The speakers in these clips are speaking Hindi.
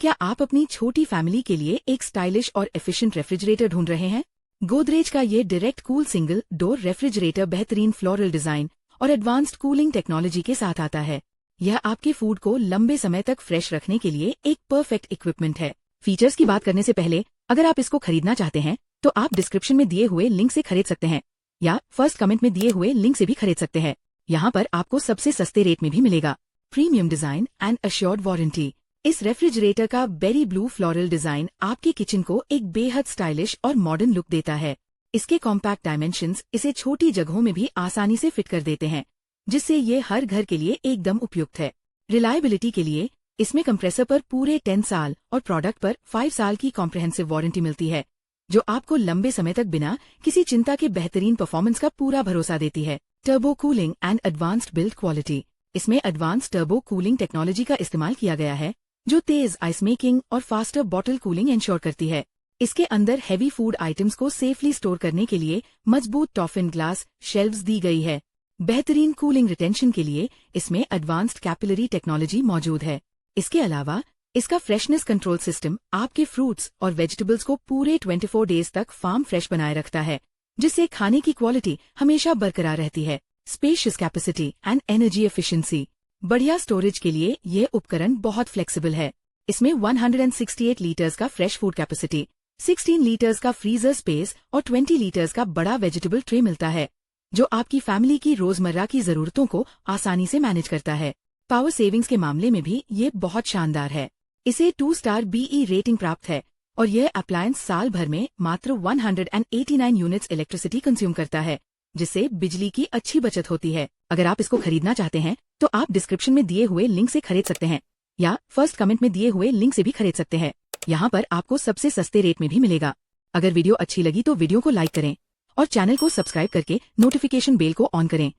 क्या आप अपनी छोटी फैमिली के लिए एक स्टाइलिश और एफिशिएंट रेफ्रिजरेटर ढूंढ रहे हैं? गोदरेज का ये direct cool single door refrigerator बेहतरीन फ्लोरल डिजाइन और एडवांस्ड कूलिंग टेक्नोलॉजी के साथ आता है। यह आपके फूड को लंबे समय तक फ्रेश रखने के लिए एक परफेक्ट इक्विपमेंट है। फीचर्स की बात करने से पहले, अगर आप इसको खरीदना चाहते हैं तो आप डिस्क्रिप्शन में दिए हुए लिंक से खरीद सकते हैं या फर्स्ट कमेंट में दिए हुए लिंक से भी खरीद सकते हैं। यहाँ पर आपको सबसे सस्ते रेट में भी मिलेगा। Premium design and assured warranty. इस रेफ्रिजरेटर का बेरी ब्लू फ्लोरल डिजाइन आपके किचन को एक बेहद स्टाइलिश और मॉडर्न लुक देता है। इसके कॉम्पैक्ट डायमेंशंस इसे छोटी जगहों में भी आसानी से फिट कर देते हैं, जिससे ये हर घर के लिए एकदम उपयुक्त है। रिलायबिलिटी के लिए इसमें कंप्रेसर पर पूरे 10 साल और प्रोडक्ट पर 5 साल की कॉम्प्रिहेंसिव वारंटी मिलती है, जो आपको लंबे समय तक बिना किसी चिंता के बेहतरीन परफॉर्मेंस का पूरा भरोसा देती है। Turbo cooling and advanced build quality. इसमें एडवांस्ड टर्बो कूलिंग टेक्नोलॉजी का इस्तेमाल किया गया है, जो तेज आइस मेकिंग और फास्टर बॉटल कूलिंग इंश्योर करती है। इसके अंदर हैवी फूड आइटम्स को सेफली स्टोर करने के लिए मजबूत टॉफिन ग्लास शेल्व्स दी गई है। बेहतरीन कूलिंग रिटेंशन के लिए इसमें एडवांस्ड कैपिलरी टेक्नोलॉजी मौजूद है। इसके अलावा इसका फ्रेशनेस कंट्रोल सिस्टम आपके फ्रूट्स और वेजिटेबल्स को पूरे 24 डेज तक फार्म फ्रेश बनाए रखता है, जिससे खाने की क्वालिटी हमेशा बरकरार रहती है। Spacious capacity and energy efficiency. बढ़िया स्टोरेज के लिए ये उपकरण बहुत फ्लेक्सिबल है। इसमें 168 लीटर्स का फ्रेश फूड कैपेसिटी, 16 लीटर्स का फ्रीजर स्पेस और 20 लीटर्स का बड़ा वेजिटेबल ट्रे मिलता है, जो आपकी फैमिली की रोजमर्रा की जरूरतों को आसानी से मैनेज करता है। पावर सेविंग्स के मामले में भी ये बहुत शानदार है। इसे 2 स्टार BE रेटिंग प्राप्त है और यह अप्लायंस साल भर में मात्र 189 यूनिट्स इलेक्ट्रिसिटी कंज्यूम करता है, जिससे बिजली की अच्छी बचत होती है। अगर आप इसको खरीदना चाहते हैं तो आप डिस्क्रिप्शन में दिए हुए लिंक से खरीद सकते हैं या फर्स्ट कमेंट में दिए हुए लिंक से भी खरीद सकते हैं। यहाँ पर आपको सबसे सस्ते रेट में भी मिलेगा। अगर वीडियो अच्छी लगी तो वीडियो को लाइक करें और चैनल को सब्सक्राइब करके नोटिफिकेशन बेल को ऑन करें।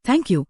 Thank you.